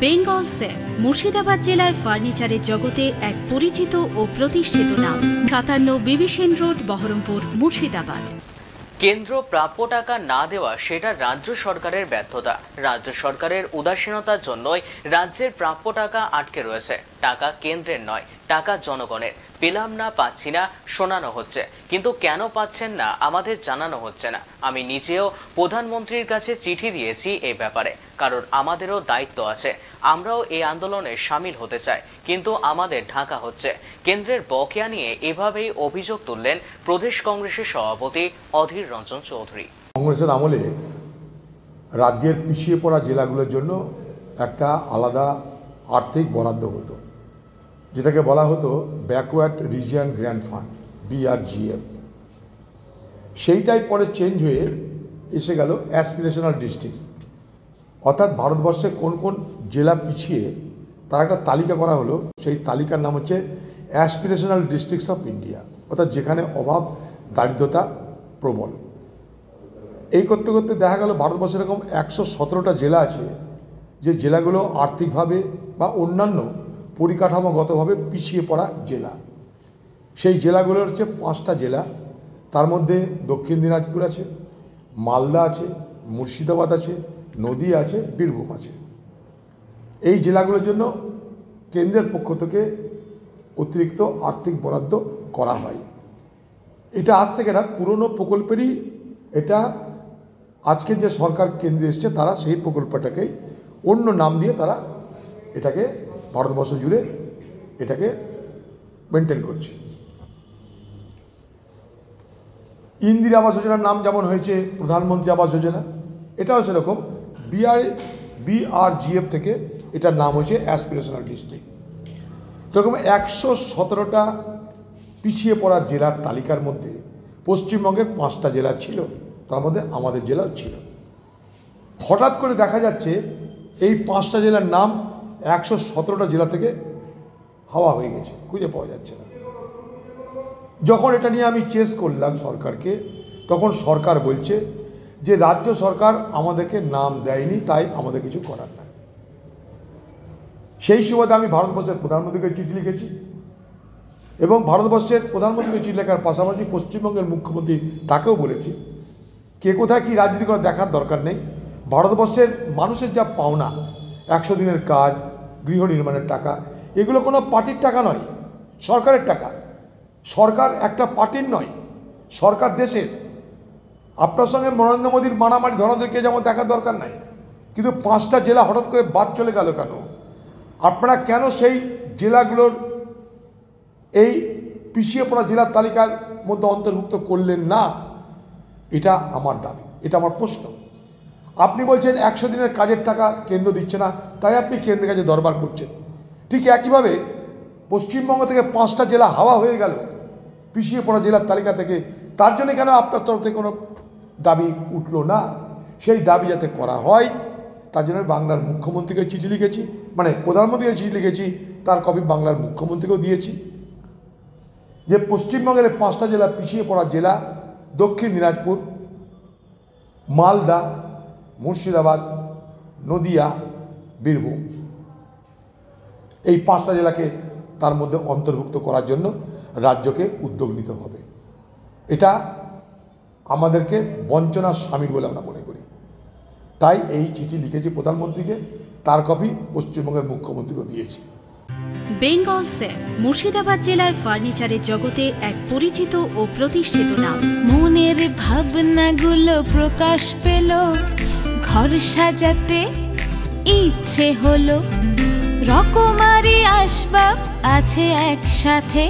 Bengal safe Murshidabad জেলায় ফার্নিচারের জগতে এক পরিচিত ও প্রতিষ্ঠিত নাম। 57 বিবি সেন রোড, বহরমপুর, মুর্শিদাবাদ। কেন্দ্র প্রাপ্য টাকা না দেওয়া সেটা রাজ্য সরকারের ব্যর্থতা। রাজ্য সরকারের উদাসীনতার জন্যই রাজ্যের প্রাপ্য টাকা আটকে রয়েছে। টাকা কেন্দ্রের নয়, টাকা জনগণের। পেলাম না, পাচ্ছি না শোনানো হচ্ছে, কিন্তু কেন পাচ্ছেন না আমাদের জানানো হচ্ছে না। আমি নিজেও প্রধানমন্ত্রীর কাছে চিঠি দিয়েছি এই ব্যাপারে, কারণ আমাদেরও দায়িত্ব আছে। আমরাও এই আন্দোলনে সামিল হতে চাই, কিন্তু আমাদের ঢাকা হচ্ছে। কেন্দ্রের বকেয়া নিয়ে এভাবেই অভিযোগ তুললেন প্রদেশ কংগ্রেসের সভাপতি অধীর রঞ্জন চৌধুরী। কংগ্রেসের আমলে রাজ্যের পিছিয়ে পড়া জেলাগুলোর জন্য একটা আলাদা আর্থিক বরাদ্দ হতো, যেটাকে বলা হতো backward region grant fund, BRGF। সেইটাই পরে চেঞ্জ হয়ে এসে গেল অ্যাসপিরেশনাল ডিস্ট্রিক্টস। অর্থাৎ ভারতবর্ষে কোন কোন জেলা পিছিয়ে তার একটা তালিকা করা হলো। সেই তালিকার নাম হচ্ছে অ্যাসপিরেশনাল ডিস্ট্রিক্টস অফ ইন্ডিয়া, অর্থাৎ যেখানে অভাব দারিদ্রতা প্রবল। এই করতে করতে দেখা গেল ভারতবর্ষে এরকম 117টা জেলা আছে, যে জেলাগুলো আর্থিকভাবে বা অন্যান্য পরিকাঠামোগতভাবে পিছিয়ে পড়া জেলা। সেই জেলাগুলোর হচ্ছে 5টা জেলা। তার মধ্যে দক্ষিণ দিনাজপুর আছে, মালদা আছে, মুর্শিদাবাদ আছে, নদীয়া আছে, বীরভূম আছে। এই জেলাগুলোর জন্য কেন্দ্রের পক্ষ থেকে অতিরিক্ত আর্থিক বরাদ্দ করা হয়। এটা আজ থেকে না, পুরনো প্রকল্পেরই এটা। আজকে যে সরকার কেন্দ্রে এসছে তারা সেই প্রকল্পটাকেই অন্য নাম দিয়ে তারা এটাকে ভারতবর্ষ জুড়ে এটাকে মেনটেন করছে। ইন্দিরা আবাস যোজনার নাম যেমন হয়েছে প্রধানমন্ত্রী আবাস যোজনা, এটাও সেরকম BRGF থেকে এটার নাম হয়েছে অ্যাসপিরেশনাল ডিস্ট্রিক্ট। এরকম 117টা পিছিয়ে পড়া জেলার তালিকার মধ্যে পশ্চিমবঙ্গের 5টা জেলা ছিল, তার মধ্যে আমাদের জেলাও ছিল। হঠাৎ করে দেখা যাচ্ছে এই 5টা জেলার নাম 117টা জেলা থেকে হাওয়া হয়ে গেছে, খুঁজে পাওয়া যাচ্ছে না। যখন এটা নিয়ে আমি চেস করলাম সরকারকে, তখন সরকার বলছে যে রাজ্য সরকার আমাদেরকে নাম দেয়নি, তাই আমাদের কিছু করার নাই। সেই সুবাদে আমি ভারতবর্ষের প্রধানমন্ত্রীকে চিঠি লিখেছি, এবং ভারতবর্ষের প্রধানমন্ত্রীকে চিঠি লেখার পাশাপাশি পশ্চিমবঙ্গের মুখ্যমন্ত্রী তাকেও বলেছি, কে কোথায় কী রাজনীতি করার দেখার দরকার নেই। ভারতবর্ষের মানুষের যা পাওনা, 100 দিনের কাজ, গৃহ নির্মাণের টাকা, এগুলো কোনো পার্টির টাকা নয়, সরকারের টাকা। সরকার একটা পার্টির নয়, সরকার দেশের। আপনার সঙ্গে নরেন্দ্র মোদীর মারামারি ধরাধরিকে যেমন দেখার দরকার নাই, কিন্তু 5টা জেলা হঠাৎ করে বাদ চলে গেল কেন? আপনারা কেন সেই জেলাগুলোর এই পিছিয়ে পড়া জেলার তালিকার মধ্যে অন্তর্ভুক্ত করলেন না? এটা আমার দাবি, এটা আমার প্রশ্ন। আপনি বলছেন 100 দিনের কাজের টাকা কেন্দ্র দিচ্ছে না, তাই আপনি কেন্দ্রের কাছে দরবার করছেন। ঠিক একইভাবে পশ্চিমবঙ্গ থেকে 5টা জেলা হাওয়া হয়ে গেল পিছিয়ে পড়া জেলার তালিকা থেকে, তার জন্য কেন আপনার তরফ থেকে কোনো দাবি উঠল না? সেই দাবি যাতে করা হয় তার জন্য বাংলার মুখ্যমন্ত্রীকে চিঠি লিখেছি, মানে প্রধানমন্ত্রীকে চিঠি লিখেছি, তার কপি বাংলার মুখ্যমন্ত্রীকেও দিয়েছি, যে পশ্চিমবঙ্গের 5টা জেলা পিছিয়ে পড়া জেলা, দক্ষিণ দিনাজপুর, মালদা, মুর্শিদাবাদ, নদীয়া, বীরভূম, এই 5টা জেলাকে তার মধ্যে অন্তর্ভুক্ত করার জন্য রাজ্যকে উদ্যোগ নিতে হবে। এটা আমাদেরকে বঞ্চনার শামিল বলে আমরা মনে করি। তাই এই চিঠি লিখেছি প্রধানমন্ত্রীকে, তার কপি পশ্চিমবঙ্গের মুখ্যমন্ত্রীকে দিয়েছি। বেঙ্গল সেফ মুর্শিদাবাদ জেলায় ফার্নিচারের জগতে এক পরিচিত ও প্রতিষ্ঠিত নাম। মনের ভাবনাগুলো প্রকাশ পেল, ঘর সাজাতে ইচ্ছে হলো, রকমারি আসবাব আছে একসাথে,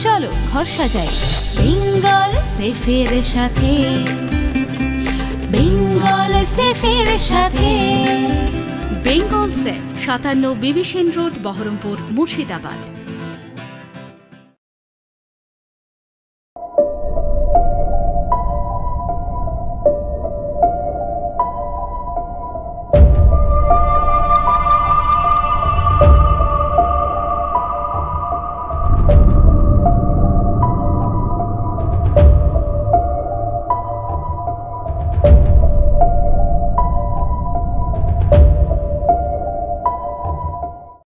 চলো ঘর সাজাই বেঙ্গল সেফের সাথে, বেঙ্গল সেফের সাথে। বেঙ্গল সেফ 57 বিবি সেন রোড, বহরমপুর, মুর্শিদাবাদ।